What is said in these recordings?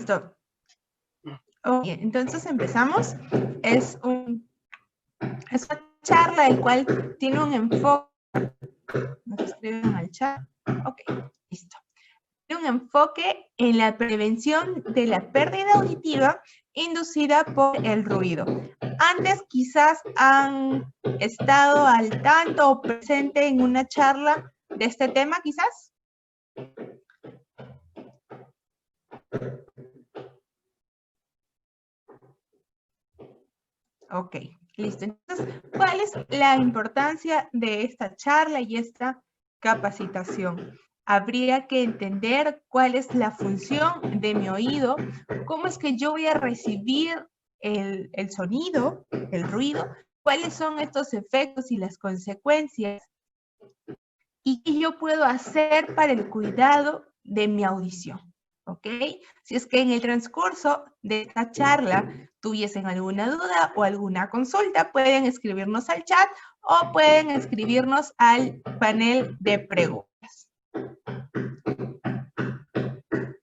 Listo. Ok, entonces empezamos. Es una charla el cual tiene un enfoque. Nos escriben al chat. Ok, listo. Tiene un enfoque en la prevención de la pérdida auditiva inducida por el ruido. Antes quizás han estado al tanto o presente en una charla de este tema, quizás. Ok, listo. Entonces, ¿cuál es la importancia de esta charla y esta capacitación? Habría que entender cuál es la función de mi oído, cómo es que yo voy a recibir el sonido, el ruido, cuáles son estos efectos y las consecuencias, y qué yo puedo hacer para el cuidado de mi audición. ¿Ok? Si es que en el transcurso de esta charla tuviesen alguna duda o alguna consulta, pueden escribirnos al chat o pueden escribirnos al panel de preguntas.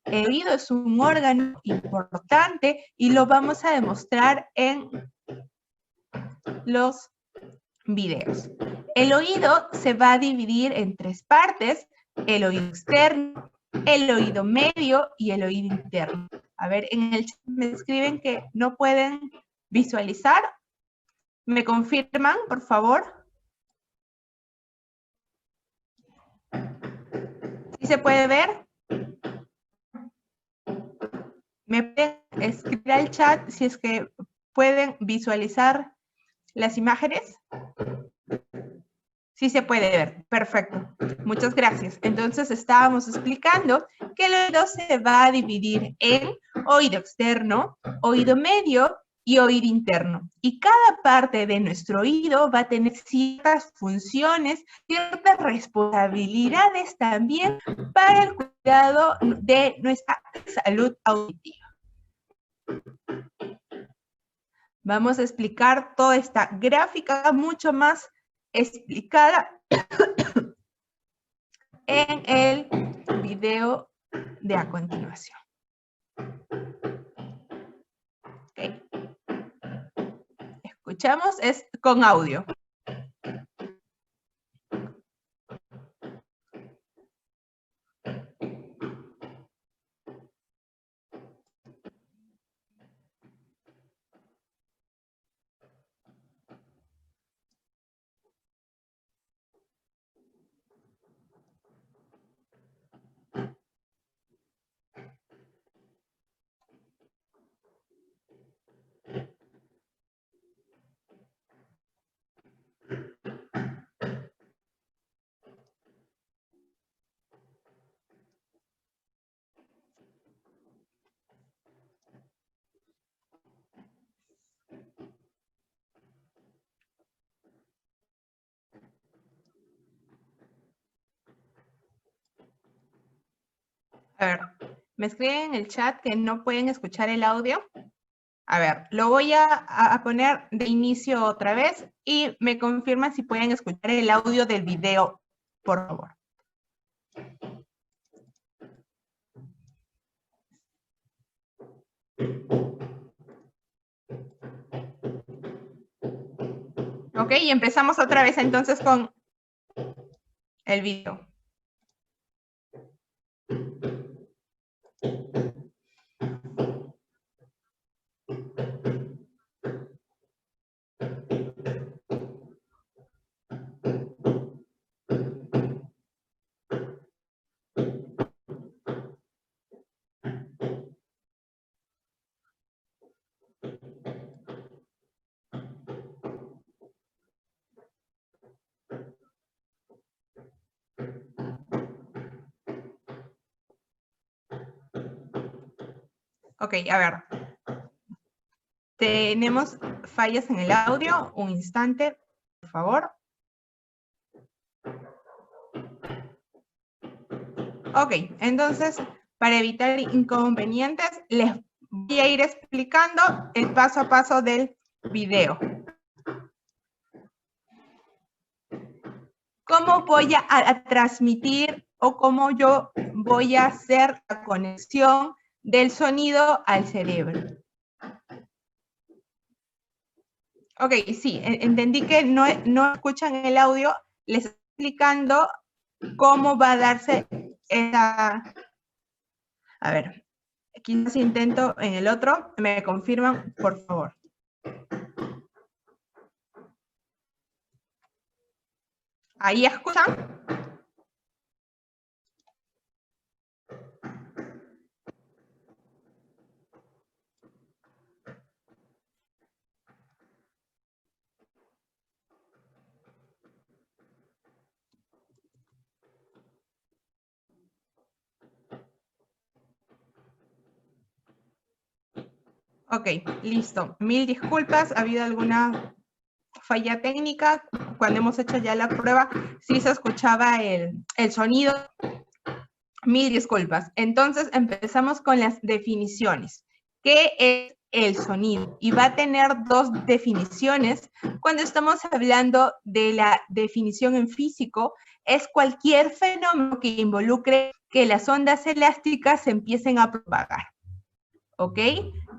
El oído es un órgano importante y lo vamos a demostrar en los videos. El oído se va a dividir en tres partes: el oído externo, el oído medio y el oído interno. A ver, en el chat me escriben que no pueden visualizar. ¿Me confirman, por favor? ¿Sí se puede ver? ¿Me pueden escribir al chat si es que pueden visualizar las imágenes? Sí se puede ver, perfecto. Muchas gracias. Entonces estábamos explicando que el oído se va a dividir en oído externo, oído medio y oído interno. Y cada parte de nuestro oído va a tener ciertas funciones, ciertas responsabilidades también para el cuidado de nuestra salud auditiva. Vamos a explicar toda esta gráfica mucho más explicada en el video de a continuación. Okay. Escuchamos, es con audio. A ver, me escriben en el chat que no pueden escuchar el audio. A ver, lo voy a poner de inicio otra vez y me confirman si pueden escuchar el audio del video, por favor. Ok, y empezamos otra vez entonces con el video. Ok, a ver. Tenemos fallas en el audio. Un instante, por favor. Ok, entonces, para evitar inconvenientes, les voy a ir explicando el paso a paso del video. ¿Cómo voy a transmitir o cómo yo voy a hacer la conexión del sonido al cerebro. Ok, sí, entendí que no escuchan el audio, les estoy explicando cómo va a darse esa... A ver, quizás intento en el otro, me confirman, por favor. ¿Ahí escuchan? Ok, listo. Mil disculpas, ¿ha habido alguna falla técnica? Cuando hemos hecho ya la prueba, sí se escuchaba el sonido. Mil disculpas. Entonces empezamos con las definiciones. ¿Qué es el sonido? Y va a tener dos definiciones. Cuando estamos hablando de la definición en físico, es cualquier fenómeno que involucre que las ondas elásticas se empiecen a propagar. ¿Ok?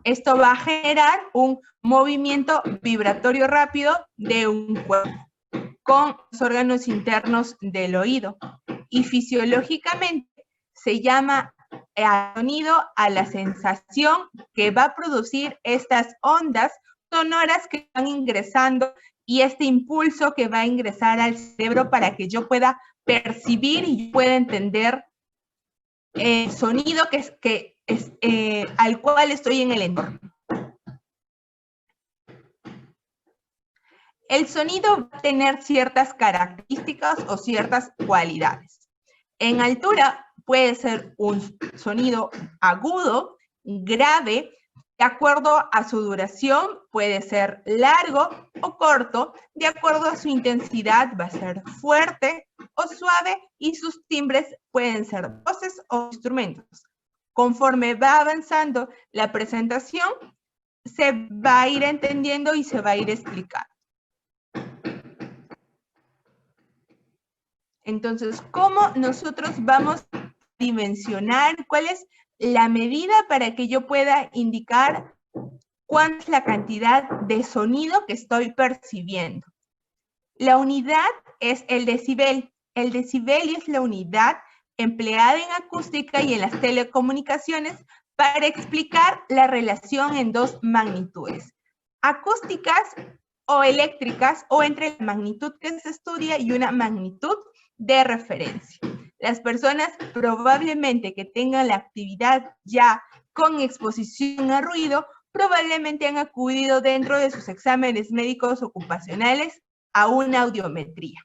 Esto va a generar un movimiento vibratorio rápido de un cuerpo con los órganos internos del oído. Y fisiológicamente se llama al sonido a la sensación que va a producir estas ondas sonoras que van ingresando y este impulso que va a ingresar al cerebro para que yo pueda percibir y pueda entender el sonido al cual estoy en el entorno. El sonido va a tener ciertas características o ciertas cualidades. En altura puede ser un sonido agudo, grave, de acuerdo a su duración puede ser largo o corto, de acuerdo a su intensidad va a ser fuerte o suave y sus timbres pueden ser voces o instrumentos. Conforme va avanzando la presentación, se va a ir entendiendo y se va a ir explicando. Entonces, ¿cómo nosotros vamos a dimensionar? ¿Cuál es la medida para que yo pueda indicar cuánta es la cantidad de sonido que estoy percibiendo? La unidad es el decibel. El decibel es la unidad empleada en acústica y en las telecomunicaciones para explicar la relación en dos magnitudes, acústicas o eléctricas, o entre la magnitud que se estudia y una magnitud de referencia. Las personas probablemente que tengan la actividad ya con exposición a ruido, probablemente han acudido dentro de sus exámenes médicos ocupacionales a una audiometría.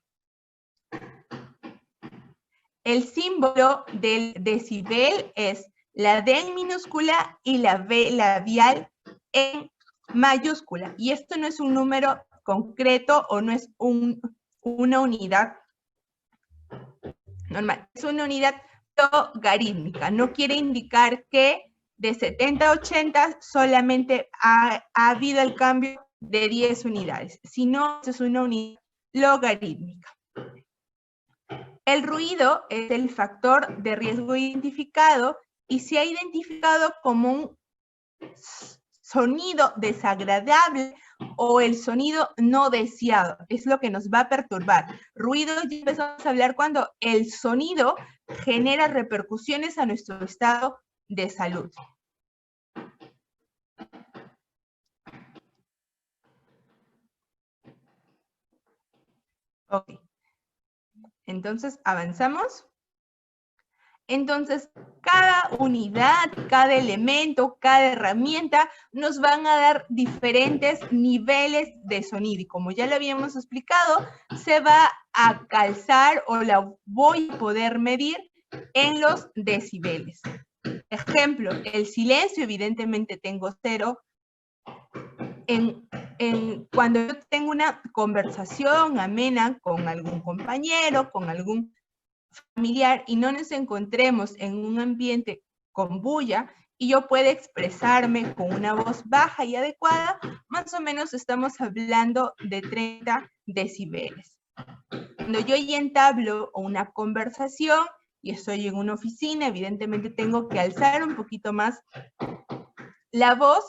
El símbolo del decibel es la D en minúscula y la V labial en mayúscula. Y esto no es un número concreto o no es una unidad normal, es una unidad logarítmica. No quiere indicar que de 70 a 80 solamente ha habido el cambio de 10 unidades, sino es una unidad logarítmica. El ruido es el factor de riesgo identificado y se ha identificado como un sonido desagradable o el sonido no deseado. Es lo que nos va a perturbar. Ruido, ya empezamos a hablar cuando el sonido genera repercusiones a nuestro estado de salud. Ok. Entonces, avanzamos. Entonces, cada unidad, cada elemento, cada herramienta nos van a dar diferentes niveles de sonido. Y como ya lo habíamos explicado, se va a calzar o la voy a poder medir en los decibeles. Ejemplo, el silencio, evidentemente tengo 0. Cuando yo tengo una conversación amena con algún compañero, con algún familiar y no nos encontremos en un ambiente con bulla y yo pueda expresarme con una voz baja y adecuada, más o menos estamos hablando de 30 decibeles. Cuando yo ya entablo una conversación y estoy en una oficina, evidentemente tengo que alzar un poquito más la voz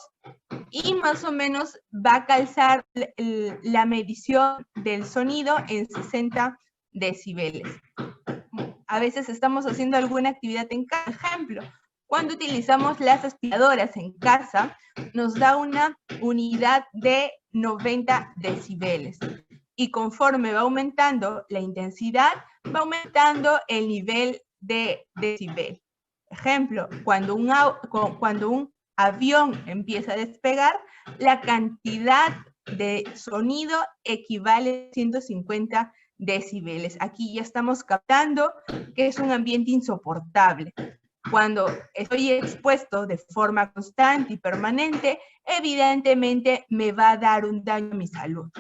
y más o menos va a calzar la medición del sonido en 60 decibeles. A veces estamos haciendo alguna actividad en casa. Ejemplo, cuando utilizamos las aspiradoras en casa, nos da una unidad de 90 decibeles. Y conforme va aumentando la intensidad, va aumentando el nivel de decibel. Ejemplo, cuando un avión empieza a despegar, la cantidad de sonido equivale a 150 decibeles. Aquí ya estamos captando que es un ambiente insoportable. Cuando estoy expuesto de forma constante y permanente, evidentemente me va a dar un daño a mi salud.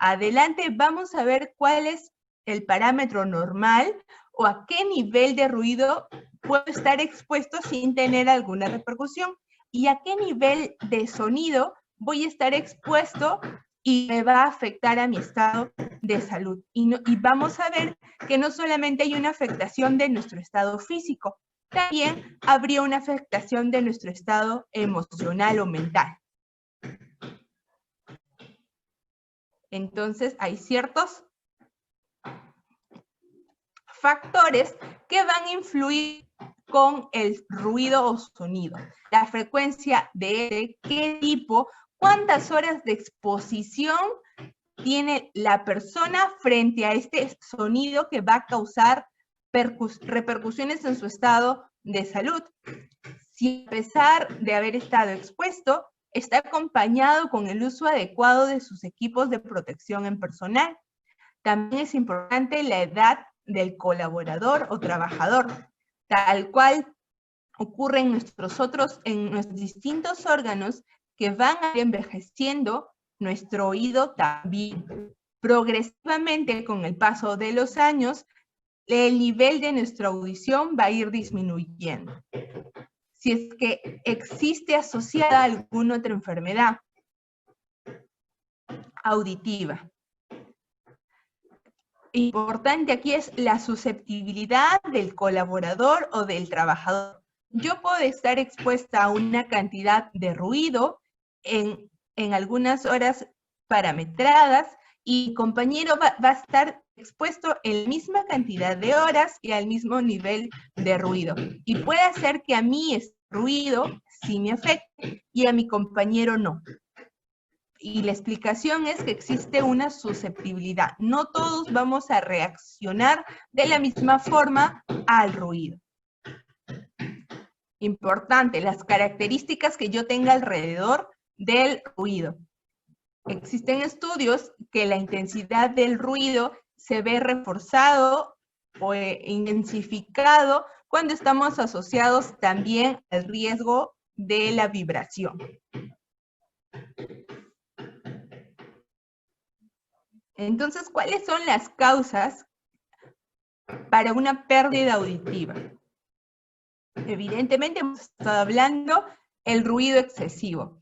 Adelante, vamos a ver cuál es el parámetro normal o a qué nivel de ruido puedo estar expuesto sin tener alguna repercusión y a qué nivel de sonido voy a estar expuesto y me va a afectar a mi estado de salud. Y vamos a ver que no solamente hay una afectación de nuestro estado físico, también habría una afectación de nuestro estado emocional o mental. Entonces, hay ciertos factores que van a influir con el ruido o sonido. La frecuencia de qué tipo, cuántas horas de exposición tiene la persona frente a este sonido que va a causar repercusiones en su estado de salud. Si a pesar de haber estado expuesto, está acompañado con el uso adecuado de sus equipos de protección en personal. También es importante la edad del colaborador o trabajador, tal cual ocurre en nuestros distintos órganos que van a ir envejeciendo, nuestro oído también. Progresivamente, con el paso de los años, el nivel de nuestra audición va a ir disminuyendo. Si es que existe asociada a alguna otra enfermedad auditiva. Importante aquí es la susceptibilidad del colaborador o del trabajador. Yo puedo estar expuesta a una cantidad de ruido en algunas horas parametradas y mi compañero va a estar expuesto en la misma cantidad de horas y al mismo nivel de ruido. Y puede hacer que a mí este ruido sí me afecte y a mi compañero no. Y la explicación es que existe una susceptibilidad. No todos vamos a reaccionar de la misma forma al ruido. Importante, las características que yo tenga alrededor del ruido. Existen estudios que la intensidad del ruido se ve reforzado o intensificado cuando estamos asociados también al riesgo de la vibración. Entonces, ¿cuáles son las causas para una pérdida auditiva? Evidentemente, hemos estado hablando del ruido excesivo,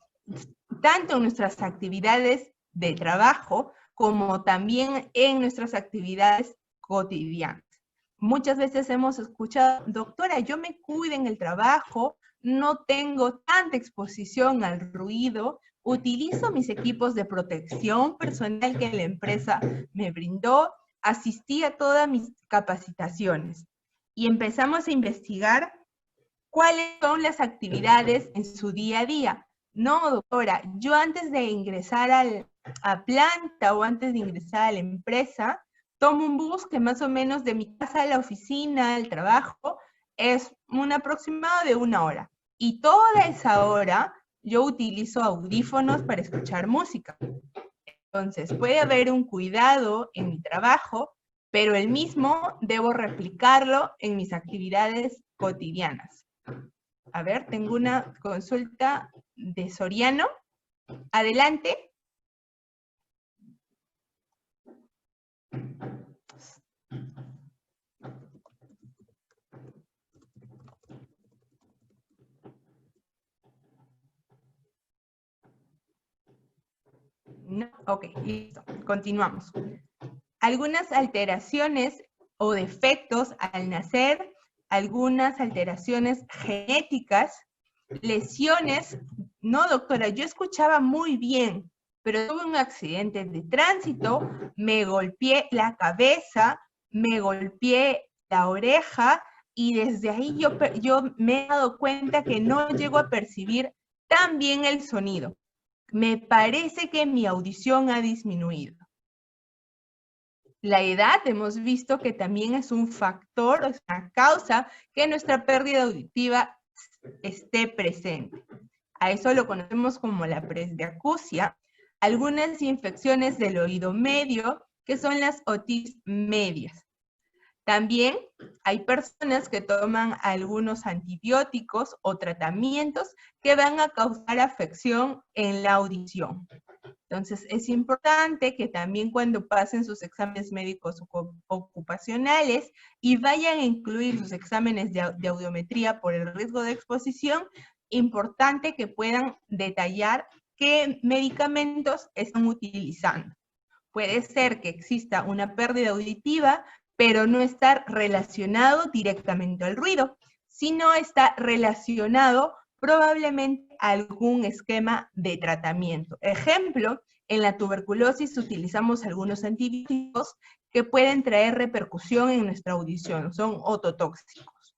tanto en nuestras actividades de trabajo como también en nuestras actividades cotidianas. Muchas veces hemos escuchado, doctora, yo me cuido en el trabajo, no tengo tanta exposición al ruido, utilizo mis equipos de protección personal que la empresa me brindó, asistí a todas mis capacitaciones y empezamos a investigar cuáles son las actividades en su día a día. No, doctora, yo antes de ingresar a planta o antes de ingresar a la empresa, tomo un bus que más o menos de mi casa a la oficina, al trabajo, es un aproximado de 1 hora. Y toda esa hora yo utilizo audífonos para escuchar música. Entonces, puede haber un cuidado en mi trabajo, pero el mismo debo replicarlo en mis actividades cotidianas. A ver, tengo una consulta de Soriano. Adelante. No, ok, listo. Continuamos. Algunas alteraciones o defectos al nacer algunas alteraciones genéticas, lesiones. No, doctora, yo escuchaba muy bien, pero tuve un accidente de tránsito, me golpeé la cabeza, me golpeé la oreja, y desde ahí yo me he dado cuenta que no llego a percibir tan bien el sonido. Me parece que mi audición ha disminuido. La edad hemos visto que también es un factor, es una causa que nuestra pérdida auditiva esté presente. A eso lo conocemos como la presbiacusia. Algunas infecciones del oído medio, que son las otitis medias. También hay personas que toman algunos antibióticos o tratamientos que van a causar afección en la audición. Entonces, es importante que también cuando pasen sus exámenes médicos ocupacionales y vayan a incluir sus exámenes de audiometría por el riesgo de exposición, importante que puedan detallar qué medicamentos están utilizando. Puede ser que exista una pérdida auditiva, pero no está relacionado directamente al ruido, sino está relacionado probablemente a algún esquema de tratamiento. Ejemplo, en la tuberculosis utilizamos algunos antibióticos que pueden traer repercusión en nuestra audición, son ototóxicos.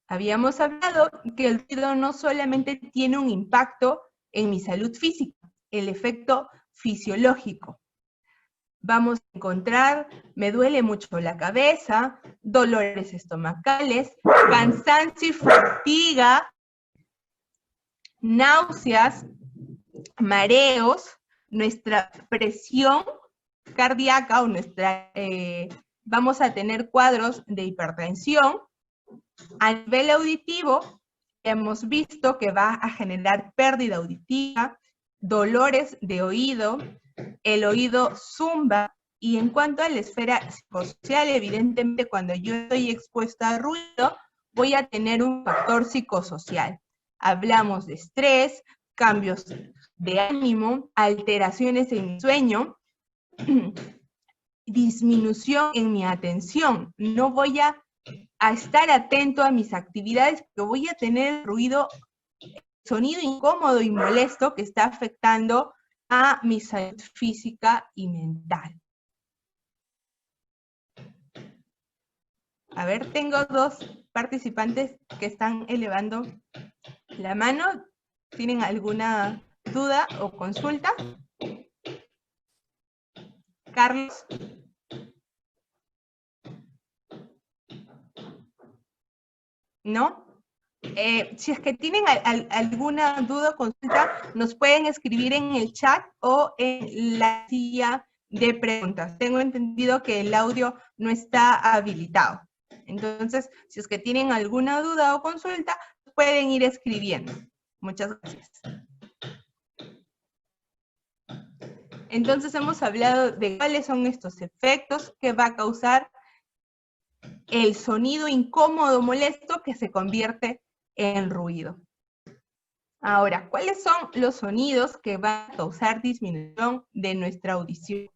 Habíamos hablado que el ruido no solamente tiene un impacto en mi salud física, el efecto fisiológico. Vamos a encontrar, me duele mucho la cabeza, dolores estomacales, cansancio y fatiga, náuseas, mareos, nuestra presión cardíaca o vamos a tener cuadros de hipertensión. A nivel auditivo, hemos visto que va a generar pérdida auditiva, dolores de oído, el oído zumba, y en cuanto a la esfera psicosocial, evidentemente cuando yo estoy expuesta al ruido, voy a tener un factor psicosocial. Hablamos de estrés, cambios de ánimo, alteraciones en mi sueño, disminución en mi atención. No voy a estar atento a mis actividades porque voy a tener ruido, sonido incómodo y molesto que está afectando a mi salud física y mental. A ver, tengo dos participantes que están elevando la mano. ¿Tienen alguna duda o consulta? Carlos. ¿No? Si es que tienen alguna duda o consulta, nos pueden escribir en el chat o en la silla de preguntas. Tengo entendido que el audio no está habilitado. Entonces, si es que tienen alguna duda o consulta, pueden ir escribiendo. Muchas gracias. Entonces, hemos hablado de cuáles son estos efectos que va a causar el sonido incómodo, molesto, que se convierte en ruido. Ahora, ¿cuáles son los sonidos que van a causar disminución de nuestra audición?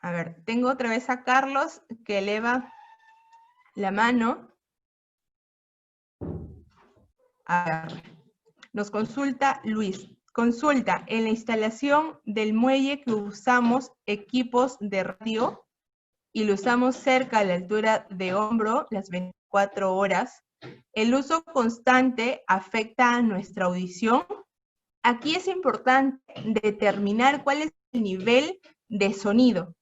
A ver, tengo otra vez a Carlos que eleva la mano. A ver, nos consulta Luis. Consulta, en la instalación del muelle que usamos equipos de radio y lo usamos cerca a la altura de hombro las 24 horas, ¿el uso constante afecta a nuestra audición? Aquí es importante determinar cuál es el nivel de sonido.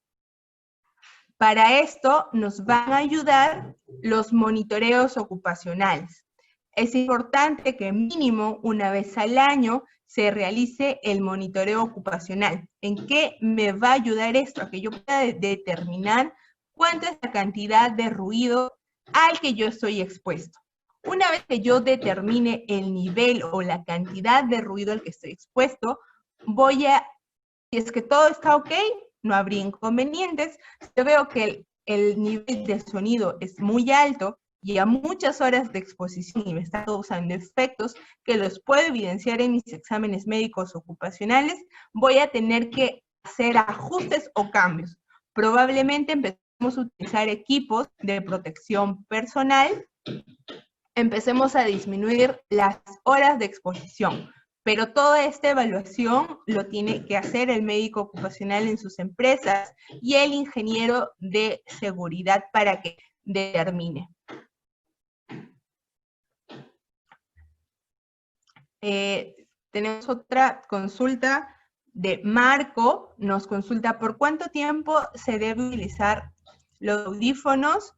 Para esto nos van a ayudar los monitoreos ocupacionales. Es importante que mínimo una vez al año se realice el monitoreo ocupacional. ¿En qué me va a ayudar esto? A que yo pueda determinar cuánta es la cantidad de ruido al que yo estoy expuesto. Una vez que yo determine el nivel o la cantidad de ruido al que estoy expuesto, si es que todo está ok, no habría inconvenientes. Si yo veo que el nivel de sonido es muy alto y a muchas horas de exposición y me está causando efectos que los puedo evidenciar en mis exámenes médicos ocupacionales, voy a tener que hacer ajustes o cambios. probablemente empecemos a utilizar equipos de protección personal, empecemos a disminuir las horas de exposición. Pero toda esta evaluación lo tiene que hacer el médico ocupacional en sus empresas y el ingeniero de seguridad para que determine. Tenemos otra consulta de Marco. Nos consulta por cuánto tiempo se debe utilizar los audífonos.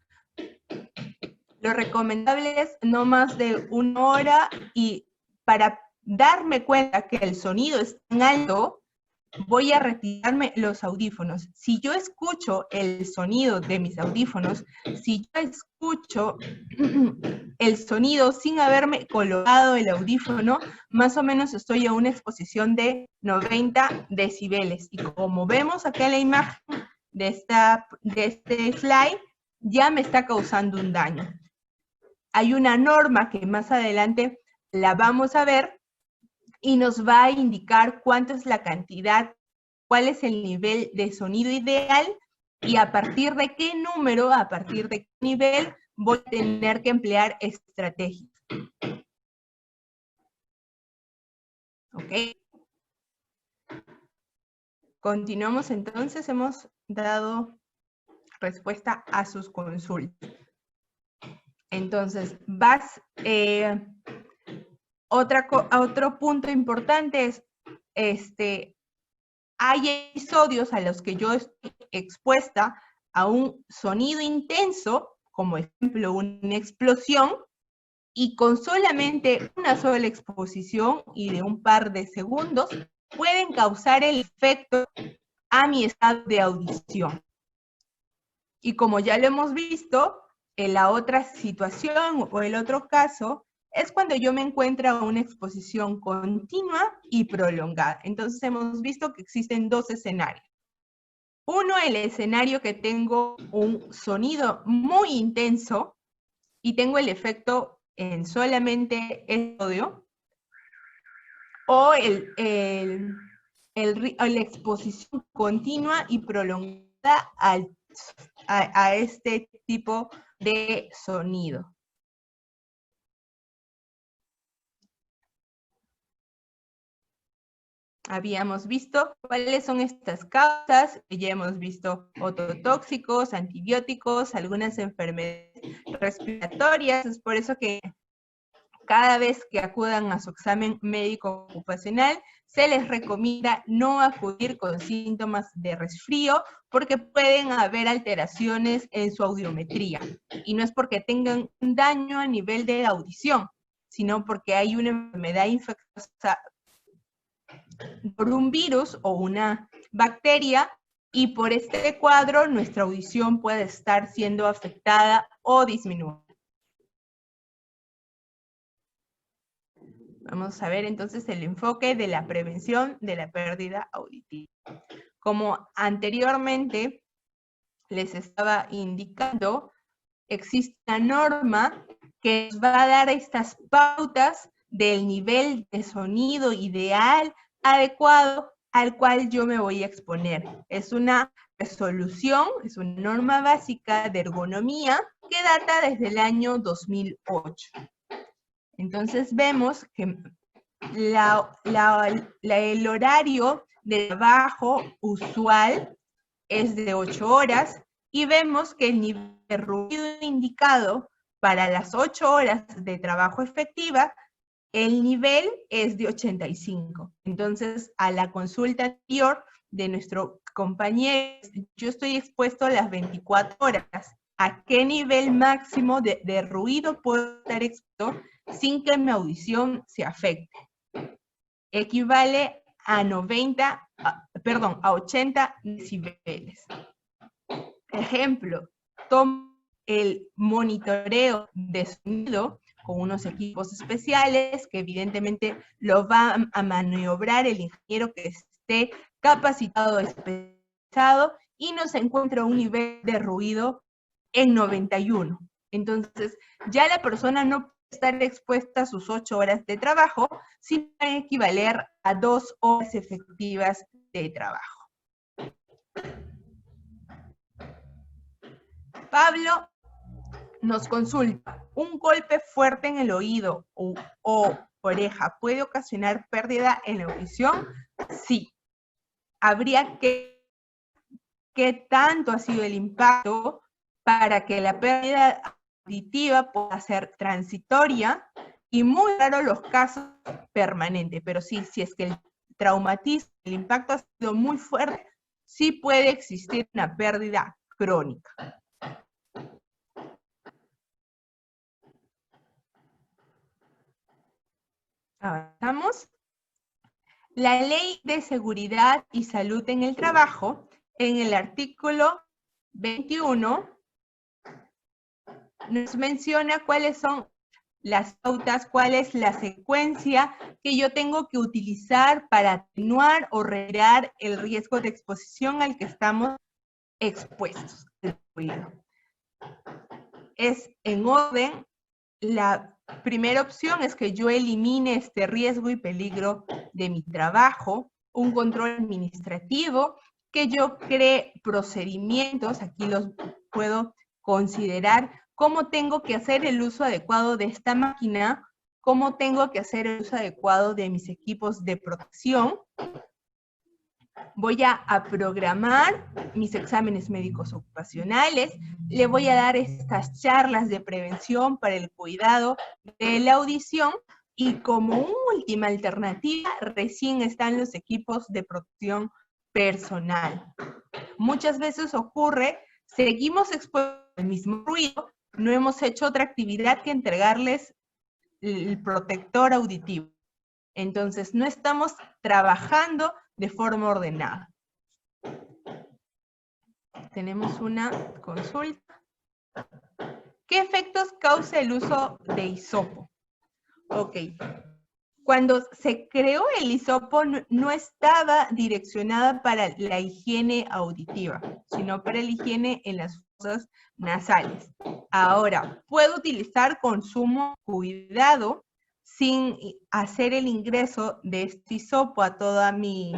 Lo recomendable es no más de 1 hora, y para darme cuenta que el sonido es tan alto, voy a retirarme los audífonos. Si yo escucho el sonido de mis audífonos, si yo escucho el sonido sin haberme colocado el audífono, más o menos estoy a una exposición de 90 decibeles. Y como vemos acá en la imagen de este slide, ya me está causando un daño. Hay una norma que más adelante la vamos a ver y nos va a indicar cuánto es la cantidad, cuál es el nivel de sonido ideal y a partir de qué número, a partir de qué nivel voy a tener que emplear estrategias. ¿Ok? Continuamos entonces, hemos dado respuesta a sus consultas. Entonces, otro punto importante es, hay episodios a los que yo estoy expuesta a un sonido intenso, como ejemplo una explosión, y con solamente una sola exposición y de un par de segundos, pueden causar el efecto a mi estado de audición. Y como ya lo hemos visto, en la otra situación o el otro caso, es cuando yo me encuentro a una exposición continua y prolongada. Entonces hemos visto que existen dos escenarios. Uno, el escenario que tengo un sonido muy intenso y tengo el efecto en solamente el audio, o la exposición continua y prolongada a este tipo de sonido. Habíamos visto cuáles son estas causas, ya hemos visto ototóxicos, antibióticos, algunas enfermedades respiratorias. Es por eso que cada vez que acudan a su examen médico ocupacional, se les recomienda no acudir con síntomas de resfrío porque pueden haber alteraciones en su audiometría. Y no es porque tengan un daño a nivel de audición, sino porque hay una enfermedad infecciosa por un virus o una bacteria, y por este cuadro nuestra audición puede estar siendo afectada o disminuida. Vamos a ver entonces el enfoque de la prevención de la pérdida auditiva. Como anteriormente les estaba indicando, existe una norma que nos va a dar estas pautas del nivel de sonido ideal, adecuado, al cual yo me voy a exponer. Es una resolución, es una norma básica de ergonomía que data desde el año 2008. Entonces vemos que el horario de trabajo usual es de 8 horas y vemos que el nivel de ruido indicado para las 8 horas de trabajo efectiva, el nivel es de 85. Entonces, a la consulta anterior de nuestro compañero, yo estoy expuesto a las 24 horas. ¿A qué nivel máximo de ruido puedo estar expuesto sin que mi audición se afecte? Equivale a 80 decibeles. Ejemplo, tomo el monitoreo de sonido con unos equipos especiales que evidentemente lo va a maniobrar el ingeniero que esté capacitado, especializado, y nos encuentra un nivel de ruido en 91. Entonces, ya la persona no puede estar expuesta a sus 8 horas de trabajo, sino va a equivaler a 2 horas efectivas de trabajo. Pablo nos consulta, ¿un golpe fuerte en el oído o oreja puede ocasionar pérdida en la audición? Sí. Habría que qué tanto ha sido el impacto para que la pérdida auditiva pueda ser transitoria y muy raro los casos permanentes. Pero sí, si es que el traumatismo, el impacto ha sido muy fuerte, sí puede existir una pérdida crónica. Avanzamos. La Ley de Seguridad y Salud en el Trabajo, en el artículo 21, nos menciona cuáles son las pautas, cuál es la secuencia que yo tengo que utilizar para atenuar o retirar el riesgo de exposición al que estamos expuestos. Es en orden. La primera opción es que yo elimine este riesgo y peligro de mi trabajo, un control administrativo, que yo cree procedimientos, aquí los puedo considerar, cómo tengo que hacer el uso adecuado de esta máquina, cómo tengo que hacer el uso adecuado de mis equipos de protección. Voy a programar mis exámenes médicos ocupacionales, le voy a dar estas charlas de prevención para el cuidado de la audición y como última alternativa recién están los equipos de protección personal. Muchas veces ocurre, seguimos expuestos al mismo ruido, no hemos hecho otra actividad que entregarles el protector auditivo. Entonces, no estamos trabajando de forma ordenada. Tenemos una consulta. ¿Qué efectos causa el uso de hisopo? Ok. Cuando se creó el hisopo no estaba direccionada para la higiene auditiva, sino para la higiene en las fosas nasales. Ahora, puedo utilizar con sumo cuidado sin hacer el ingreso de este hisopo a toda mi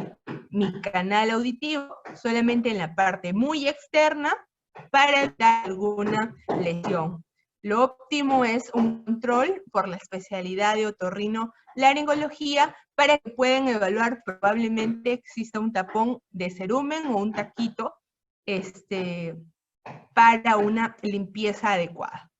canal auditivo, solamente en la parte muy externa para evitar alguna lesión. Lo óptimo es un control por la especialidad de otorrinolaringología para que puedan evaluar probablemente exista un tapón de cerumen o un taquito para una limpieza adecuada.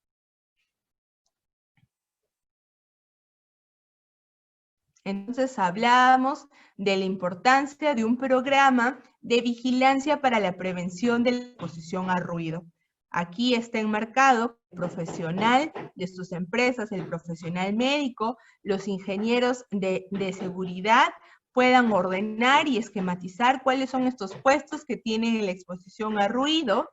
Entonces hablamos de la importancia de un programa de vigilancia para la prevención de la exposición a ruido. Aquí está enmarcado el profesional de sus empresas, el profesional médico, los ingenieros de seguridad puedan ordenar y esquematizar cuáles son estos puestos que tienen la exposición a ruido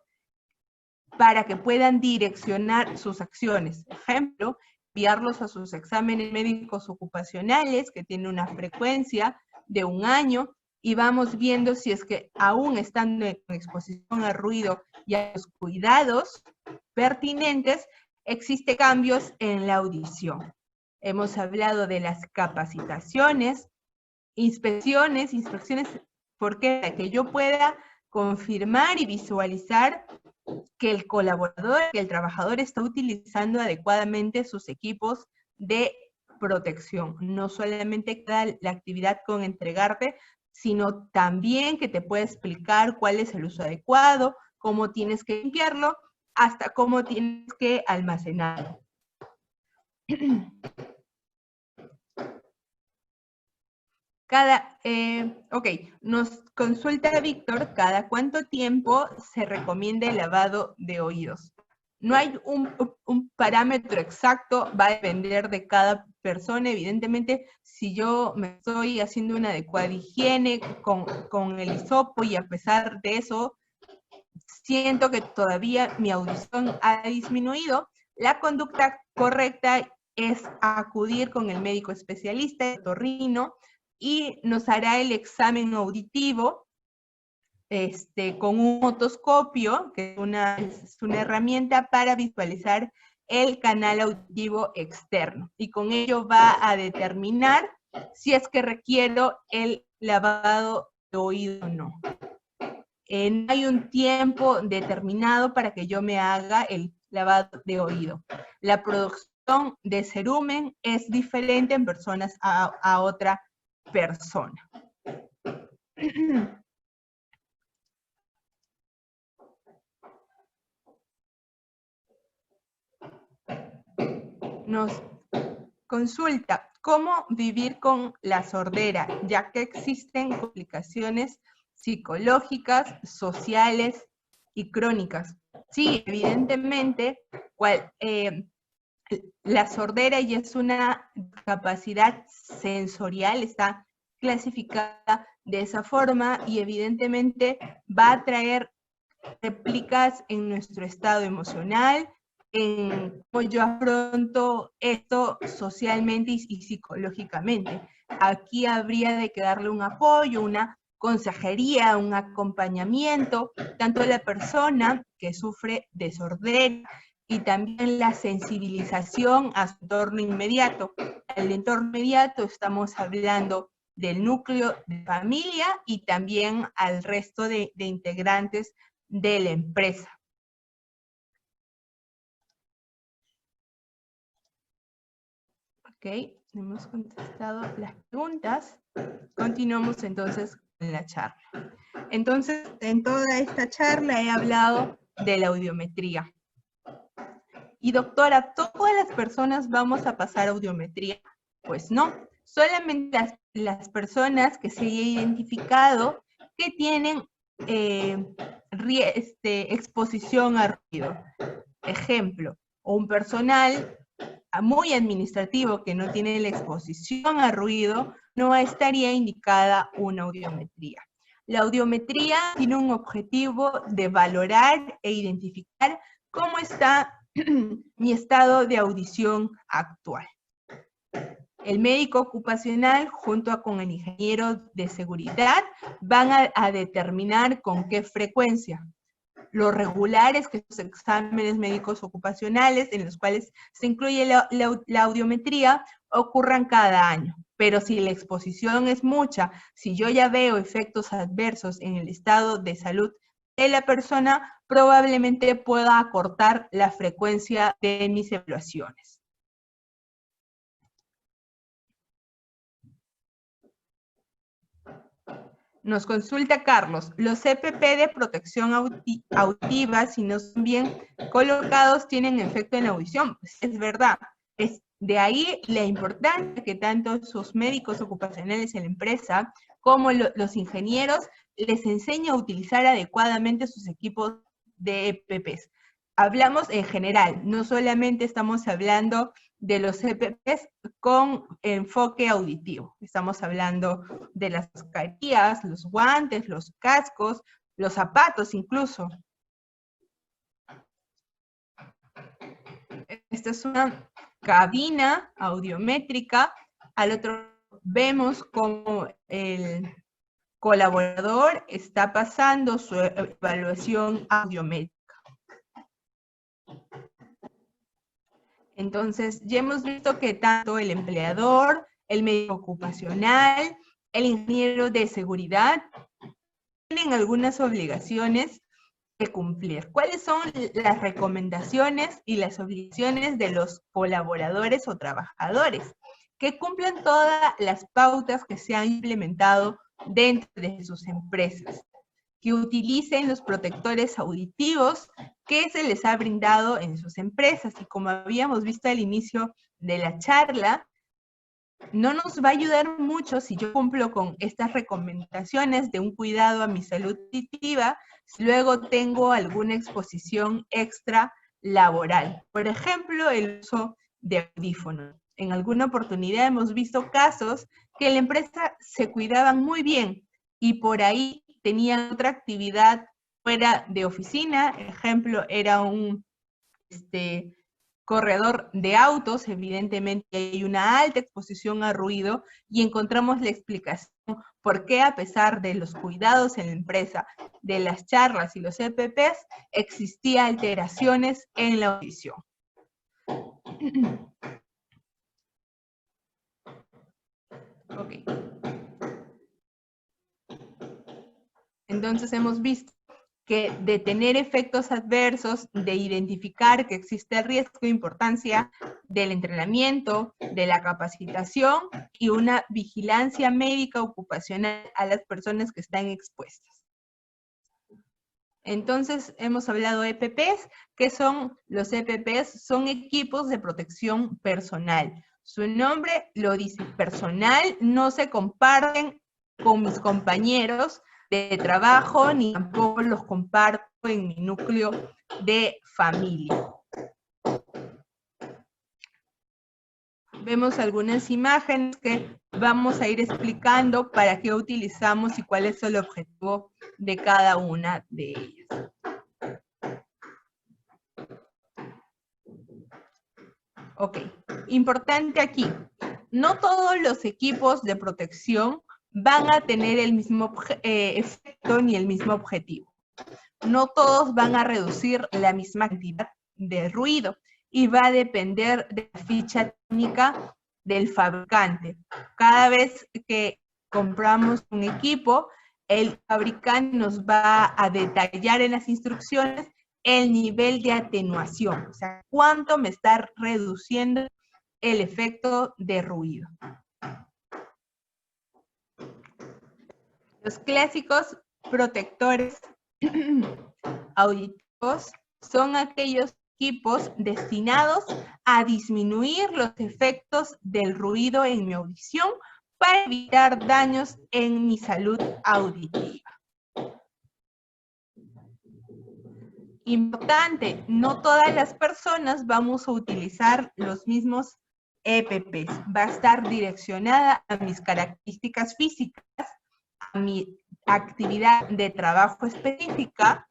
para que puedan direccionar sus acciones. Por ejemplo, enviarlos a sus exámenes médicos ocupacionales, que tienen una frecuencia de 1 año, y vamos viendo si es que aún estando en exposición al ruido y a los cuidados pertinentes, existen cambios en la audición. Hemos hablado de las capacitaciones, inspecciones, porque para que yo pueda confirmar y visualizar que el colaborador, que el trabajador está utilizando adecuadamente sus equipos de protección. No solamente queda la actividad con entregarte, sino también que te puede explicar cuál es el uso adecuado, cómo tienes que limpiarlo, hasta cómo tienes que almacenarlo. Nos consulta Víctor, ¿cada cuánto tiempo se recomienda el lavado de oídos? No hay un parámetro exacto, va a depender de cada persona. Evidentemente, si yo me estoy haciendo una adecuada higiene con el hisopo y a pesar de eso, siento que todavía mi audición ha disminuido, la conducta correcta es acudir con el médico especialista, el otorrino, y nos hará el examen auditivo con un otoscopio, que es una herramienta para visualizar el canal auditivo externo. Y con ello va a determinar si es que requiero el lavado de oído o no. no hay un tiempo determinado para que yo me haga el lavado de oído. La producción de cerumen es diferente en personas a otra persona. Nos consulta, ¿cómo vivir con la sordera? Ya que existen complicaciones psicológicas, sociales y crónicas. Sí, evidentemente, la sordera ya es una capacidad sensorial, está clasificada de esa forma y evidentemente va a traer réplicas en nuestro estado emocional, en cómo yo afronto esto socialmente y psicológicamente. Aquí habría de que darle un apoyo, una consejería, un acompañamiento, tanto a la persona que sufre de sordera y también la sensibilización a su entorno inmediato. El entorno inmediato estamos hablando del núcleo de familia y también al resto de integrantes de la empresa. Ok, hemos contestado las preguntas. Continuamos entonces con la charla. Entonces, en toda esta charla he hablado de la audiometría. Y doctora, ¿todas las personas vamos a pasar audiometría? Pues no, solamente las personas que se haya identificado que tienen exposición a ruido. Ejemplo, un personal muy administrativo que no tiene la exposición a ruido, no estaría indicada una audiometría. La audiometría tiene un objetivo de valorar e identificar cómo está mi estado de audición actual. El médico ocupacional junto con el ingeniero de seguridad van a determinar con qué frecuencia. Lo regular es que los exámenes médicos ocupacionales, en los cuales se incluye la audiometría, ocurran cada año. Pero si la exposición es mucha, si yo ya veo efectos adversos en el estado de salud de la persona, probablemente pueda acortar la frecuencia de mis evaluaciones. Nos consulta Carlos, los EPP de protección auditiva, si no son bien colocados, tienen efecto en la audición. Pues es verdad. Es de ahí la importancia que tanto sus médicos ocupacionales en la empresa como los ingenieros les enseñan a utilizar adecuadamente sus equipos de EPPs. Hablamos en general, no solamente estamos hablando de los EPPs con enfoque auditivo. Estamos hablando de las mascarillas, los guantes, los cascos, los zapatos incluso. Esta es una cabina audiométrica. Al otro vemos cómo el colaborador está pasando su evaluación audiométrica. Entonces, ya hemos visto que tanto el empleador, el médico ocupacional, el ingeniero de seguridad tienen algunas obligaciones que cumplir. ¿Cuáles son las recomendaciones y las obligaciones de los colaboradores o trabajadores? Que cumplan todas las pautas que se han implementado dentro de sus empresas, que utilicen los protectores auditivos que se les ha brindado en sus empresas. Y como habíamos visto al inicio de la charla, no nos va a ayudar mucho si yo cumplo con estas recomendaciones de un cuidado a mi salud auditiva, si luego tengo alguna exposición extra laboral. Por ejemplo, el uso de audífonos. En alguna oportunidad hemos visto casos que en la empresa se cuidaban muy bien y por ahí tenían otra actividad fuera de oficina. Ejemplo, era un corredor de autos, evidentemente hay una alta exposición a ruido y encontramos la explicación por qué a pesar de los cuidados en la empresa, de las charlas y los EPPs, existía alteraciones en la audición. Ok. Entonces hemos visto que de tener efectos adversos, de identificar que existe el riesgo e importancia del entrenamiento, de la capacitación y una vigilancia médica ocupacional a las personas que están expuestas. Entonces, hemos hablado de EPPs. ¿Qué son los EPPs? Son equipos de protección personal. Su nombre lo dice, personal, no se comparten con mis compañeros de trabajo, ni tampoco los comparto en mi núcleo de familia. Vemos algunas imágenes que vamos a ir explicando para qué utilizamos y cuál es el objetivo de cada una de ellas. Ok, importante aquí, no todos los equipos de protección van a tener el mismo efecto ni el mismo objetivo. No todos van a reducir la misma cantidad de ruido y va a depender de la ficha técnica del fabricante. Cada vez que compramos un equipo, el fabricante nos va a detallar en las instrucciones el nivel de atenuación, o sea, cuánto me está reduciendo el efecto de ruido. Los clásicos protectores auditivos son aquellos equipos destinados a disminuir los efectos del ruido en mi audición para evitar daños en mi salud auditiva. Importante, no todas las personas vamos a utilizar los mismos EPPs. Va a estar direccionada a mis características físicas, a mi actividad de trabajo específica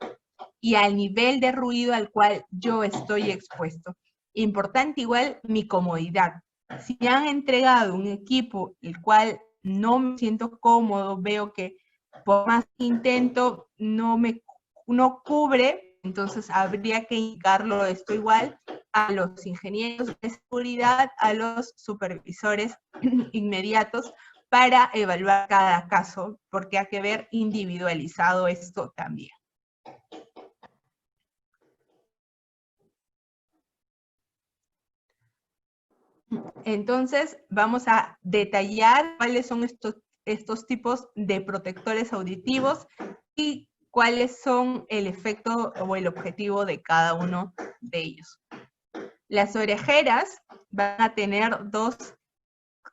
y al nivel de ruido al cual yo estoy expuesto. Importante igual mi comodidad. Si me han entregado un equipo el cual no me siento cómodo, veo que por más que intento no cubre, entonces habría que indicarlo esto igual a los ingenieros de seguridad, a los supervisores inmediatos para evaluar cada caso, porque hay que ver individualizado esto también. Entonces, vamos a detallar cuáles son estos tipos de protectores auditivos y cuáles son el efecto o el objetivo de cada uno de ellos. Las orejeras van a tener dos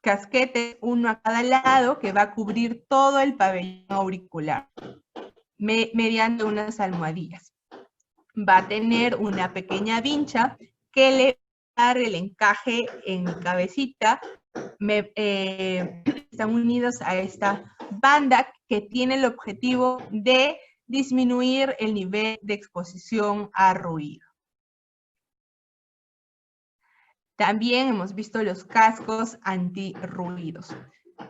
casquetes, uno a cada lado, que va a cubrir todo el pabellón auricular mediante unas almohadillas. Va a tener una pequeña vincha que le va a dar el encaje en mi cabecita. Están unidos a esta banda que tiene el objetivo de disminuir el nivel de exposición a ruido. También hemos visto los cascos antirruidos.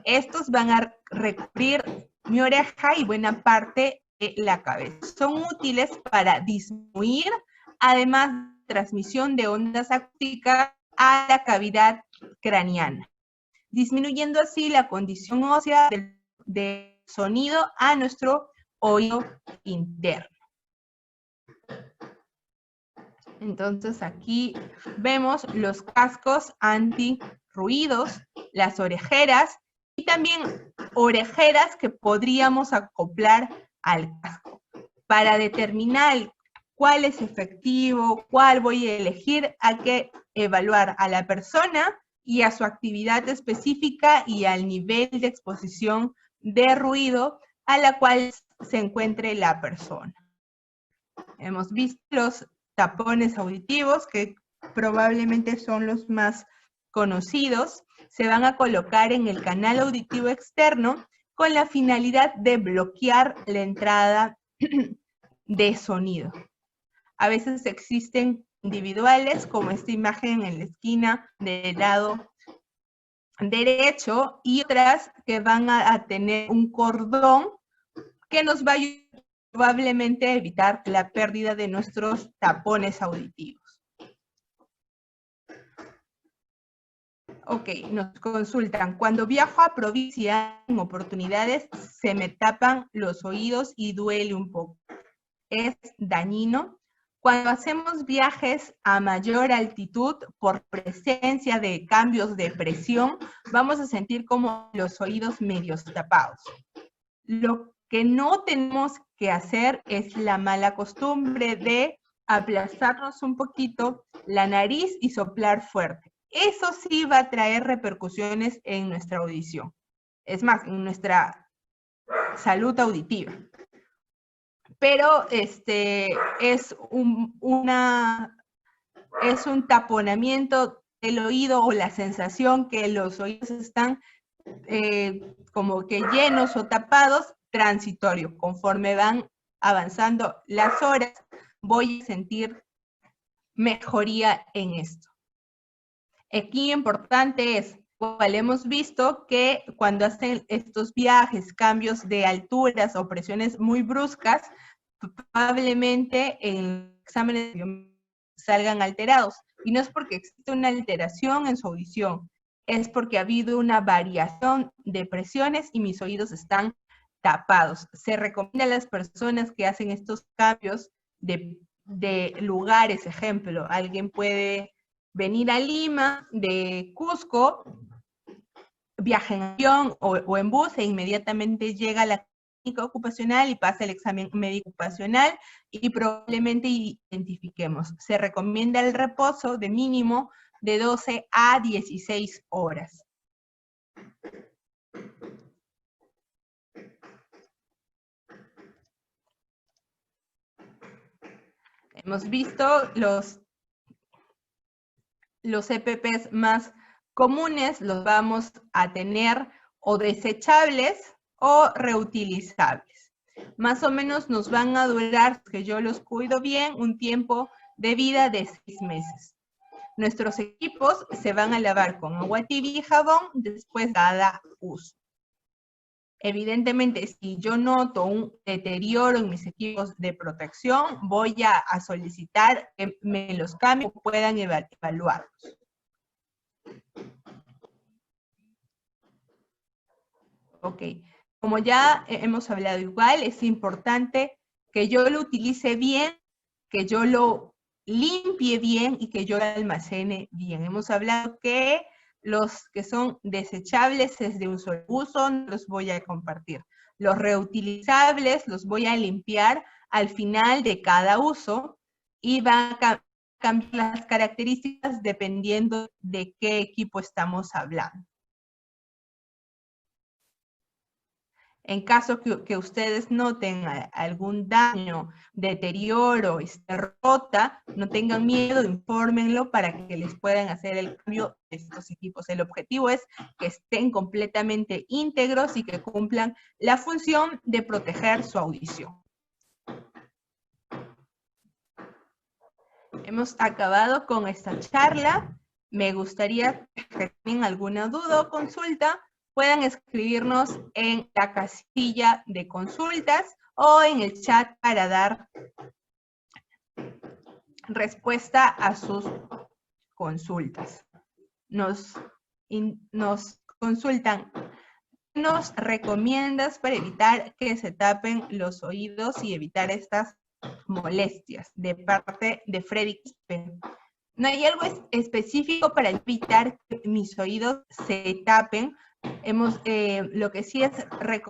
Estos van a recubrir mi oreja y buena parte de la cabeza. Son útiles para disminuir, además de transmisión de ondas acústicas a la cavidad craneana, disminuyendo así la condición ósea del sonido a nuestro oído interno. Entonces aquí vemos los cascos antirruidos, las orejeras y también orejeras que podríamos acoplar al casco. Para determinar cuál es efectivo, cuál voy a elegir, hay que evaluar a la persona y a su actividad específica y al nivel de exposición de ruido a la cual se encuentre la persona. Hemos visto los tapones auditivos, que probablemente son los más conocidos. Se van a colocar en el canal auditivo externo con la finalidad de bloquear la entrada de sonido. A veces existen individuales, como esta imagen en la esquina del lado derecho, y otras que van a tener un cordón que nos va a ayudar probablemente a evitar la pérdida de nuestros tapones auditivos. Ok, nos consultan. Cuando viajo a provincia, en oportunidades, se me tapan los oídos y duele un poco. es dañino. Cuando hacemos viajes a mayor altitud por presencia de cambios de presión, vamos a sentir como los oídos medios tapados. Lo que no tenemos que hacer es la mala costumbre de aplastarnos un poquito la nariz y soplar fuerte. Eso sí va a traer repercusiones en nuestra audición. Es más, en nuestra salud auditiva. Pero es un taponamiento del oído o la sensación que los oídos están como que llenos o tapados, transitorio. Conforme van avanzando las horas, voy a sentir mejoría en esto. Aquí importante es, cual hemos visto que cuando hacen estos viajes, cambios de alturas o presiones muy bruscas, probablemente en exámenes salgan alterados. Y no es porque existe una alteración en su audición, es porque ha habido una variación de presiones y mis oídos están tapados. Se recomienda a las personas que hacen estos cambios de lugares, ejemplo, alguien puede venir a Lima de Cusco, viaja en avión o en bus e inmediatamente llega a la clínica ocupacional y pasa el examen médico ocupacional y probablemente identifiquemos. Se recomienda el reposo de mínimo de 12 a 16 horas. Hemos visto los EPPs más comunes, los vamos a tener o desechables o reutilizables. Más o menos nos van a durar, que yo los cuido bien, un tiempo de vida de 6 meses. Nuestros equipos se van a lavar con agua tibia y jabón después de cada uso. Evidentemente, si yo noto un deterioro en mis equipos de protección, voy a solicitar que me los cambien o puedan evaluarlos. Ok, como ya hemos hablado igual, es importante que yo lo utilice bien, que yo lo limpie bien y que yo lo almacene bien. Hemos hablado que los que son desechables es de un solo uso, no los voy a compartir. Los reutilizables los voy a limpiar al final de cada uso y van a cambiar las características dependiendo de qué equipo estamos hablando. En caso que ustedes noten algún daño, deterioro, esté rota, no tengan miedo, infórmenlo para que les puedan hacer el cambio de estos equipos. El objetivo es que estén completamente íntegros y que cumplan la función de proteger su audición. Hemos acabado con esta charla. Me gustaría que tengan alguna duda o consulta, puedan escribirnos en la casilla de consultas o en el chat para dar respuesta a sus consultas. Nos consultan, ¿qué nos recomiendas para evitar que se tapen los oídos y evitar estas molestias? De parte de Freddy. No hay algo específico para evitar que mis oídos se tapen. Lo que sí es recomendable